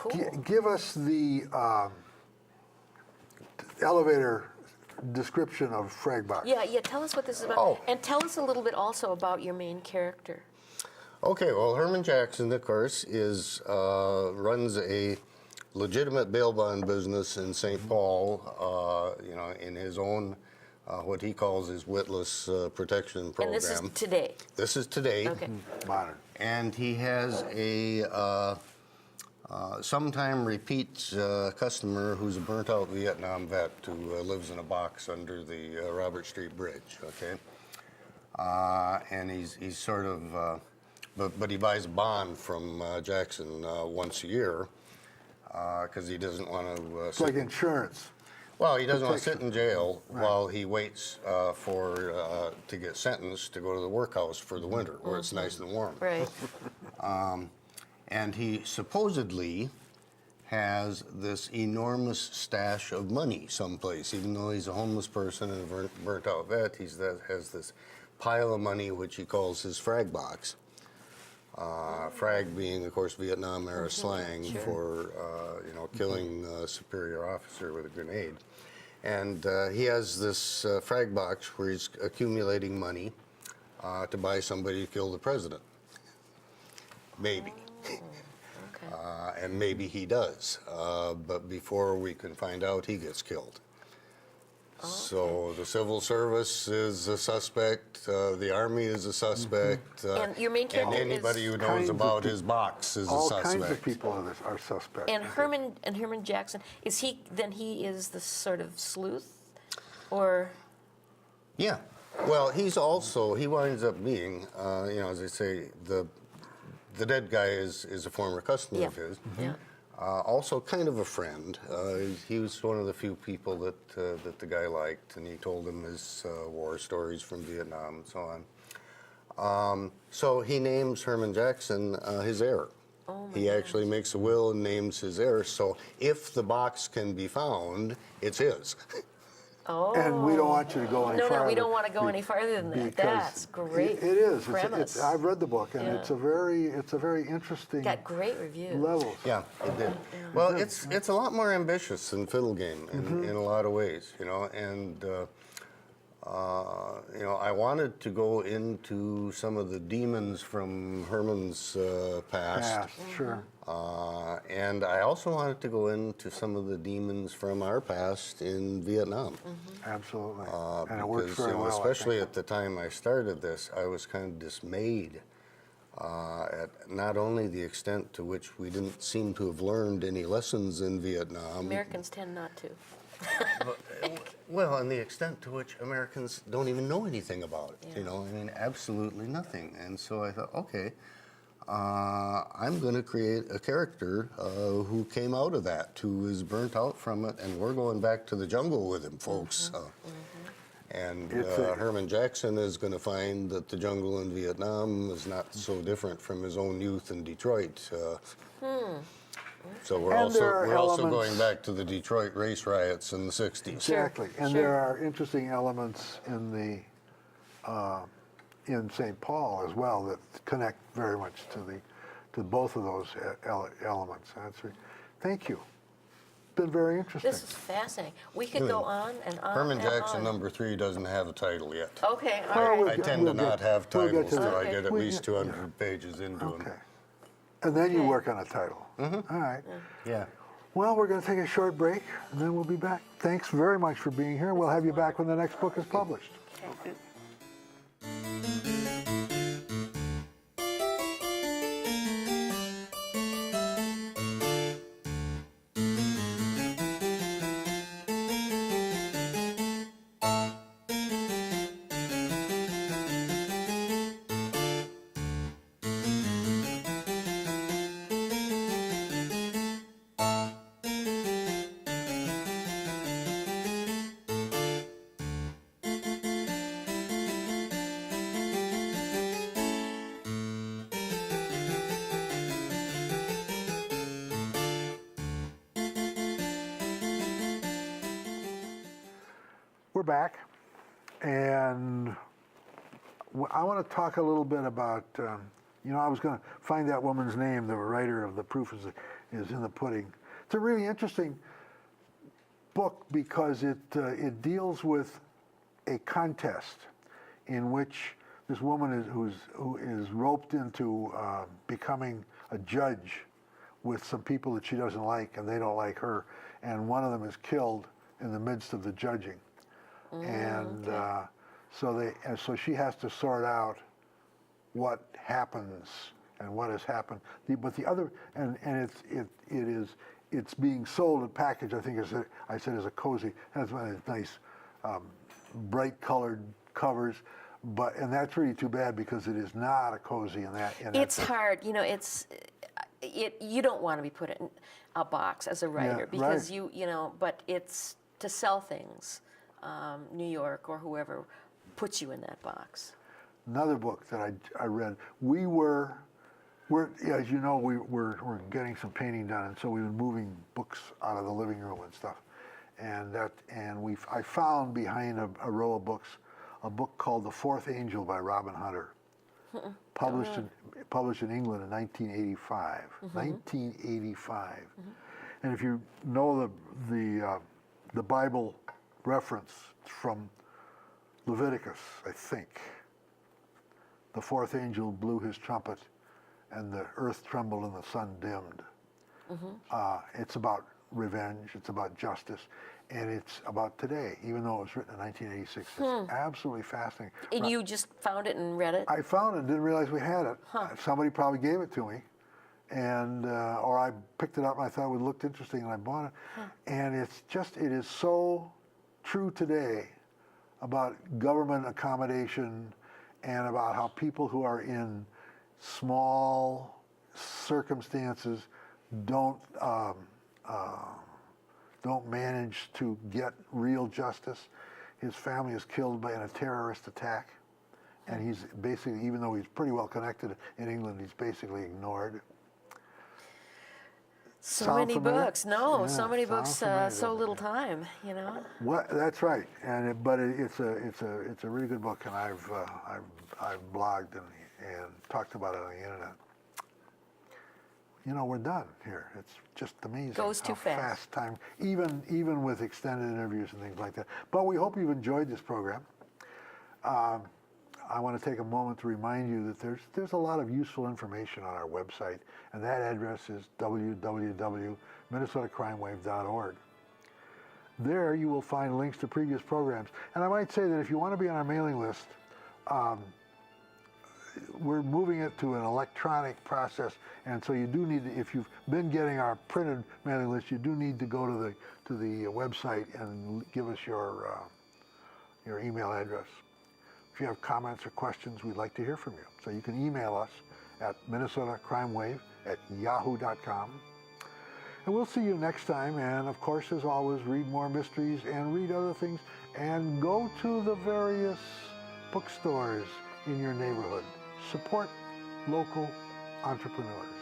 Cool. Give us the elevator description of Fragbox. Yeah, tell us what this is about. Oh. And tell us a little bit also about your main character. Okay, well, Herman Jackson, of course, runs a legitimate bail bond business in St. Paul, in his own, what he calls his witless protection program. And this is today. This is today. Okay. Modern. And he has a sometime repeat customer who's a burnt-out Vietnam vet who lives in a box under the Robert Street Bridge, okay? And he's sort of, but he buys a bond from Jackson once a year because he doesn't want to... It's like insurance. Well, he doesn't want to sit in jail while he waits to get sentenced to go to the workhouse for the winter, where it's nice and warm. Right. And he supposedly has this enormous stash of money someplace, even though he's a homeless person and a burnt-out vet. He has this pile of money, which he calls his frag box. Frag being, of course, Vietnam-era slang for, killing a superior officer with a grenade. And he has this frag box where he's accumulating money to buy somebody to kill the president. Maybe. Okay. And maybe he does. But before we can find out, he gets killed. So the civil service is a suspect, the army is a suspect, And your main character and anybody is who knows about his box is a All suspect. kinds of people are suspects. And Herman Jackson, is he the sort of sleuth? Or Yeah. Well, he winds up being, as I say, the dead guy is a former customer of his. Yeah. Also kind of a friend. He was one of the few people that the guy liked, and he told him his war stories from Vietnam and so on. So he names Herman Jackson his heir. He actually makes a will and names his heir. So if the box can be found, it's his. Oh. And we don't want you to go any farther. No, we don't want to go any farther than that. That's great. It is. Premise. I've read the book, and it's a very interesting. Got great reviews. Levels. Yeah, it did. Well, it's a lot more ambitious than Fiddle Game in a lot of ways, and I wanted to go into some of the demons from Herman's past. Sure. And I also wanted to go into some of the demons from our past in Vietnam. Absolutely. And it works Because, very well. I especially think. at the time I started this, I was kind of dismayed at not only the extent to which we didn't seem to have learned any lessons in Vietnam. Americans tend not to. Well, and the extent to which Americans don't even know anything about it, absolutely nothing. And so I thought, okay, I'm going to create a character who came out of that, who is burnt out from it, and we're going back to the jungle with him, folks. And Herman Jackson is going to find that the jungle in Vietnam is not so different from his own youth in Detroit. So we're also going back to the Detroit race riots in the 60s. Exactly. And there are interesting elements in St. Paul as well that connect very much to both of those elements. Thank you. It's been very interesting. This is fascinating. We could go on and on. Herman and Jackson on. #3 doesn't have a title yet. Okay, all right. I tend to not have we'll get titles to till that. I get at We- least 200 pages into them. Okay. And then you Okay. work on a title. All right. Yeah. Well, we're going to take a short break, and then we'll be back. Thanks very much for being here. We'll have you back when the next book is published. Okay. We're back, and I want to talk a little bit about You know, I was going to find that woman's name. The writer of The Proof is in the Pudding. It's a really interesting book because it deals with a contest in which this woman who is roped into becoming a judge with some people that she doesn't like, and they don't like her, and one of them is killed in the midst of the judging, and so she has to sort out what happens and what has happened. But the other, and it's being sold and packaged. I think as a cozy. It has one of these nice, bright colored covers. And that's really too bad because it is not a cozy in that. It's hard, you know. You don't want to be put in a box as a writer because right. you know. But it's to sell things. New York or whoever puts you in that box. Another book that I read. We're as you know, we're getting some painting done, and so we've been moving books out of the living room and stuff. I found behind a row of books a book called The Fourth Angel by Robin Hunter, published in England in 1985. 1985. And if you know the Bible reference from Leviticus, I think. The fourth angel blew his trumpet, and the earth trembled and the sun dimmed. It's about revenge, it's about justice, and it's about today, even though it was written in 1986. It's absolutely fascinating. And you just found it and read it? I found it, didn't realize we had it. Somebody probably gave it to me, and or I picked it up and I thought it looked interesting and I bought it. And it is so true today about government accommodation and about how people who are in small circumstances don't manage to get real justice. His family is killed in a terrorist attack, and he's basically, even though he's pretty well connected in England, he's basically ignored. So many books. No, so many books, so little time. You know. That's right, but it's a really good book, and I've blogged and talked about it on the internet. You know, we're done here. It's just amazing. Goes too how fast time, even with extended interviews and things like that. But we hope you've enjoyed this program. I want to take a moment to remind you that there's a lot of useful information on our website, and that address is www.minnesotacrimewave.org. There you will find links to previous programs. And I might say that if you want to be on our mailing list, we're moving it to an electronic process, and so you do need to, if you've been getting our printed mailing list, you do need to go to the website and give us your email address. If you have comments or questions, we'd like to hear from you. So you can email us at minnesotacrimewave@yahoo.com. And we'll see you next time. And of course, as always, read more mysteries and read other things, and go to the various bookstores in your neighborhood. Support local entrepreneurs.